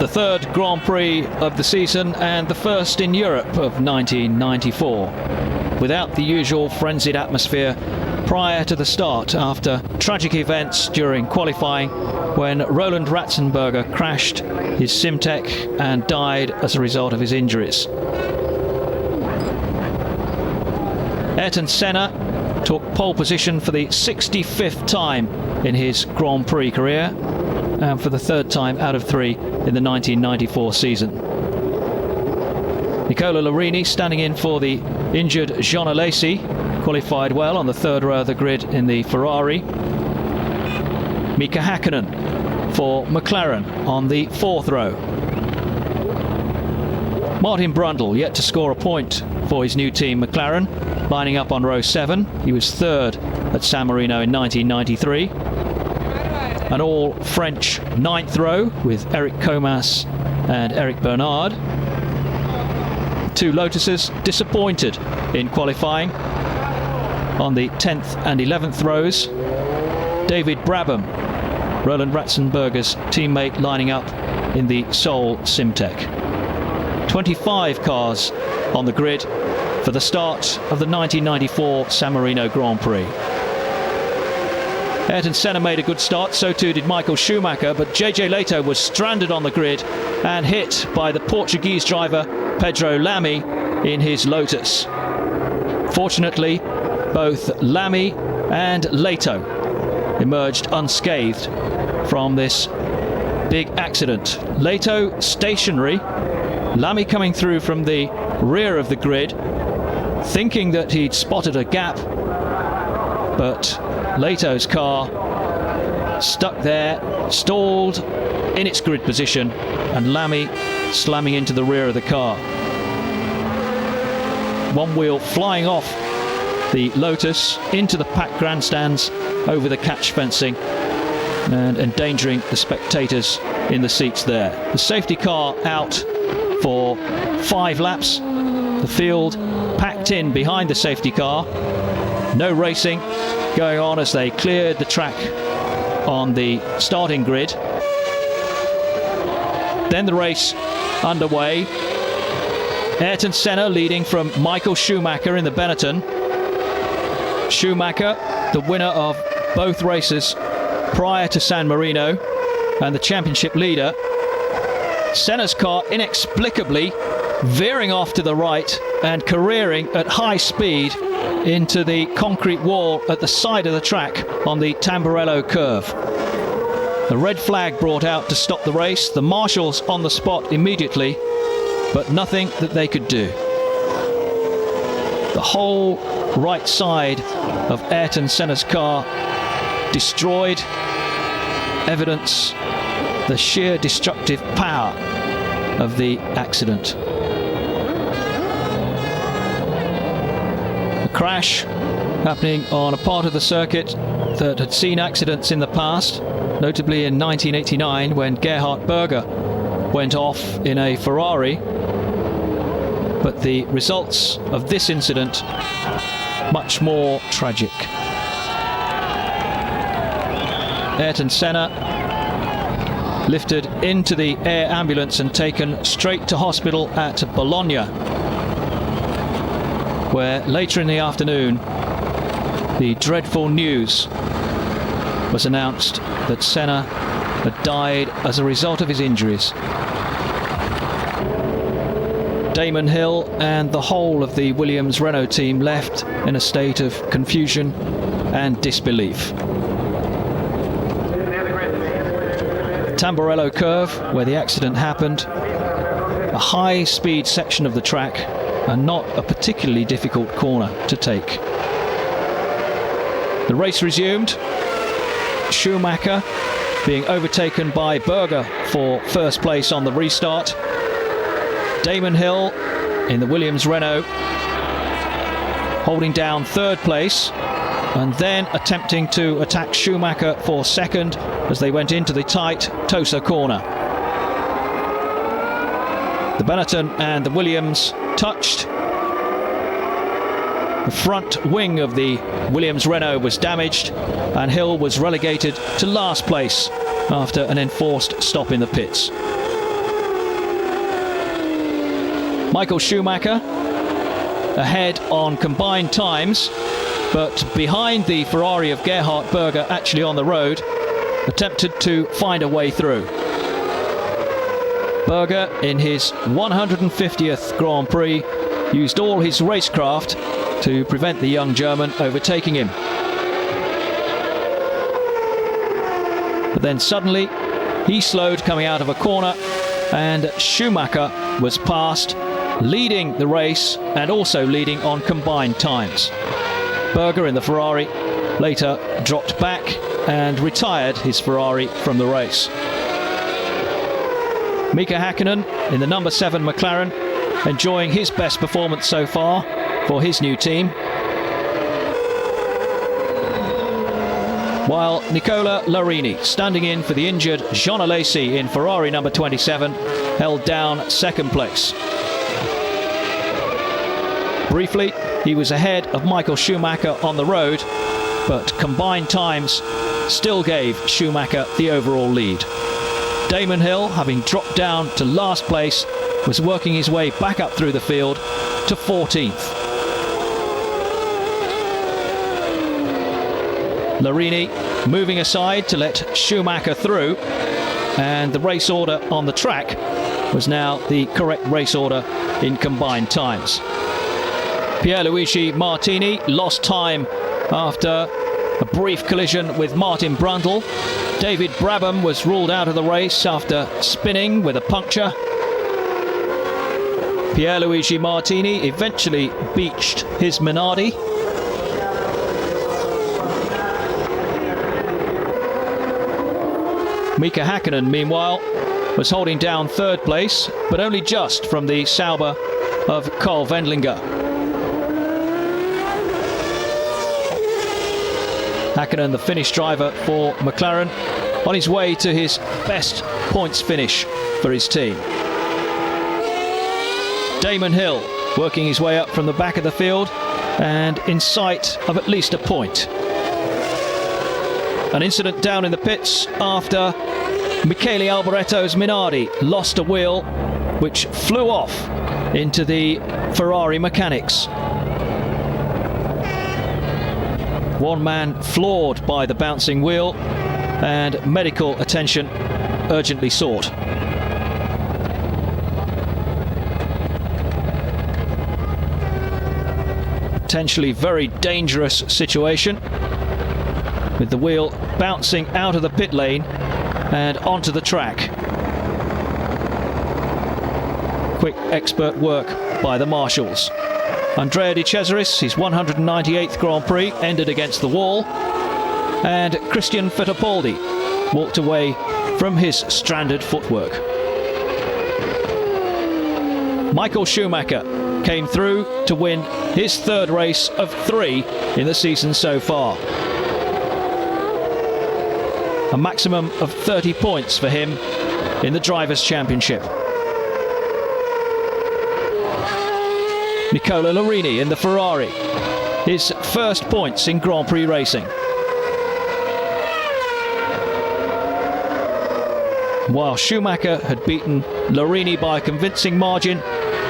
The third Grand Prix of the season and the first in Europe of 1994. Without the usual frenzied atmosphere prior to the start, after tragic events during qualifying when Roland Ratzenberger crashed his Simtek and died as a result of his injuries. Ayrton Senna took pole position for the 65th time in his Grand Prix career and for the third time out of three in the 1994 season. Nicola Larini, standing in for the injured Jean Alesi, qualified well on the third row of the grid in the Ferrari. Mika Hakkinen for McLaren on the fourth row. Martin Brundle yet to score a point for his new team McLaren, lining up on row 7. He was third at San Marino in 1993. An all-French ninth row with Eric Comas and Eric Bernard. Two Lotuses disappointed in qualifying on the 10th and 11th rows. David Brabham, Roland Ratzenberger's teammate, lining up in the Seoul Simtek. 25 cars on the grid for the start of the 1994 San Marino Grand Prix. Ayrton Senna made a good start, so too did Michael Schumacher, but JJ Leto was stranded on the grid and hit by the Portuguese driver Pedro Lamy in his Lotus. Fortunately, both Lamy and Leto emerged unscathed from this big accident. Leto stationary, Lamy coming through from the rear of the grid, thinking that he'd spotted a gap, but Leto's car stuck there, stalled in its grid position, and Lamy slamming into the rear of the car. One wheel flying off the Lotus into the packed grandstands over the catch fencing and endangering the spectators in the seats there. The safety car out for 5 laps. The field packed in behind the safety car. No racing going on as they cleared the track on the starting grid. Then the race underway. Ayrton Senna leading from Michael Schumacher in the Benetton. Schumacher, the winner of both races prior to San Marino and the championship leader. Senna's car inexplicably veering off to the right and careering at high speed into the concrete wall at the side of the track on the Tamburello curve. The red flag brought out to stop the race. The marshals on the spot immediately, but nothing that they could do. The whole right side of Ayrton Senna's car destroyed. Evidence the sheer destructive power of the accident. A crash happening on a part of the circuit that had seen accidents in the past, notably in 1989 when Gerhard Berger went off in a Ferrari. But the results of this incident much more tragic. Ayrton Senna lifted into the air ambulance and taken straight to hospital at Bologna, where later in the afternoon the dreadful news was announced that Senna had died as a result of his injuries. Damon Hill and the whole of the Williams-Renault team left in a state of confusion and disbelief. Tamburello curve, where the accident happened, a high-speed section of the track and not a particularly difficult corner to take. The race resumed. Schumacher being overtaken by Berger for first place on the restart. Damon Hill in the Williams-Renault holding down third place and then attempting to attack Schumacher for second as they went into the tight Tosa corner. The Benetton and the Williams touched. The front wing of the Williams-Renault was damaged and Hill was relegated to last place after an enforced stop in the pits. Michael Schumacher ahead on combined times, but behind the Ferrari of Gerhard Berger, actually on the road, attempted to find a way through. Berger, in his 150th Grand Prix, used all his racecraft to prevent the young German overtaking him. But then suddenly he slowed coming out of a corner, and Schumacher was passed, leading the race and also leading on combined times. Berger in the Ferrari later dropped back and retired his Ferrari from the race. Mika Häkkinen in the number 7 McLaren, enjoying his best performance so far for his new team. While Nicola Larini, standing in for the injured Jean Alesi in Ferrari number 27, held down second place. Briefly, he was ahead of Michael Schumacher on the road, but combined times still gave Schumacher the overall lead. Damon Hill, having dropped down to last place, was working his way back up through the field to 14th. Larini moving aside to let Schumacher through, and the race order on the track was now the correct race order in combined times. Pierluigi Martini lost time after a brief collision with Martin Brundle. David Brabham was ruled out of the race after spinning with a puncture. Pierluigi Martini eventually beached his Minardi. Mika Häkkinen, meanwhile, was holding down third place, but only just from the Sauber of Carl Wendlinger. Häkkinen, the Finnish driver for McLaren, on his way to his best points finish for his team. Damon Hill working his way up from the back of the field and in sight of at least a point. An incident down in the pits after Michele Alboretto's Minardi lost a wheel which flew off into the Ferrari mechanics. One man floored by the bouncing wheel, and medical attention urgently sought. Potentially very dangerous situation, with the wheel bouncing out of the pit lane and onto the track. Quick expert work by the marshals. Andrea De Cesaris, his 198th Grand Prix, ended against the wall, and Christian Fittipaldi walked away from his stranded footwork. Michael Schumacher came through to win his third race of 3 in the season so far. A maximum of 30 points for him in the Drivers' Championship. Nicola Larini in the Ferrari, his first points in Grand Prix racing. While Schumacher had beaten Larini by a convincing margin,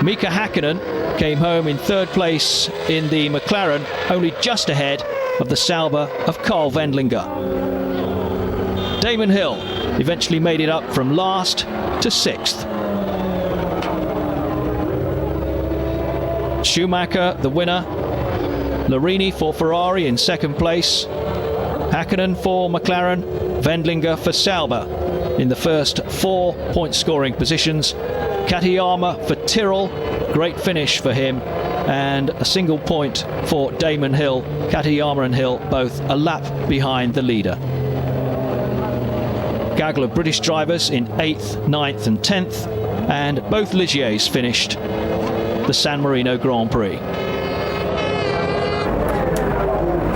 Mika Häkkinen came home in third place in the McLaren, only just ahead of the Sauber of Carl Wendlinger. Damon Hill eventually made it up from last to 6th. Schumacher the winner, Larini for Ferrari in second place, Häkkinen for McLaren, Wendlinger for Sauber in the first 4 point scoring positions. Katayama for Tyrrell, great finish for him, and a single point for Damon Hill. Katayama and Hill both a lap behind the leader. Gaggle of British drivers in 8th, 9th and 10th, and both Ligiers finished the San Marino Grand Prix.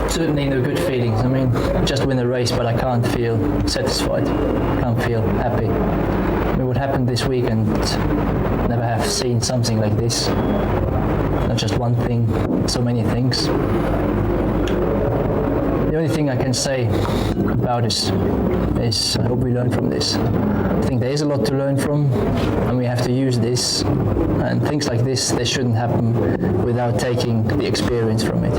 Certainly no good feelings. I mean, just win the race, but I can't feel satisfied. Can't feel happy. I mean, what happened this weekend, never have seen something like this. Not just one thing, so many things. The only thing I can say about this is I hope we learn from this. I think there is a lot to learn from, and we have to use this. And things like this, they shouldn't happen without taking the experience from it.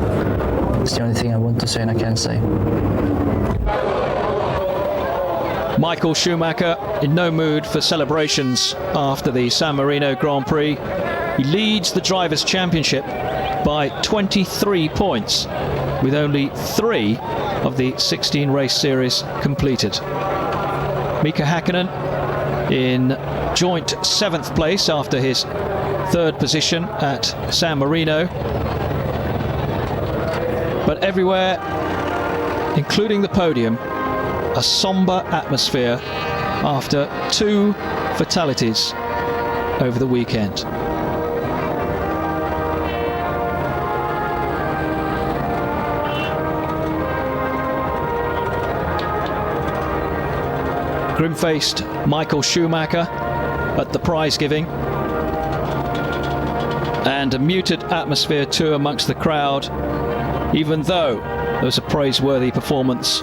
It's the only thing I want to say and I can say. Michael Schumacher in no mood for celebrations after the San Marino Grand Prix. He leads the Drivers' Championship by 23 points, with only 3 of the 16 race series completed. Mika Häkkinen in joint 7th place after his 3rd position at San Marino. But everywhere, including the podium, a sombre atmosphere after 2 fatalities over the weekend. Grim-faced Michael Schumacher at the prize giving, and a muted atmosphere too amongst the crowd, even though there was a praiseworthy performance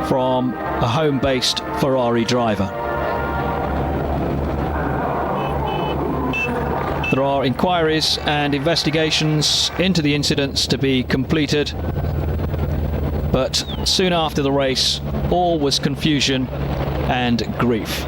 from a home-based Ferrari driver. There are inquiries and investigations into the incidents to be completed, but soon after the race, all was confusion and grief.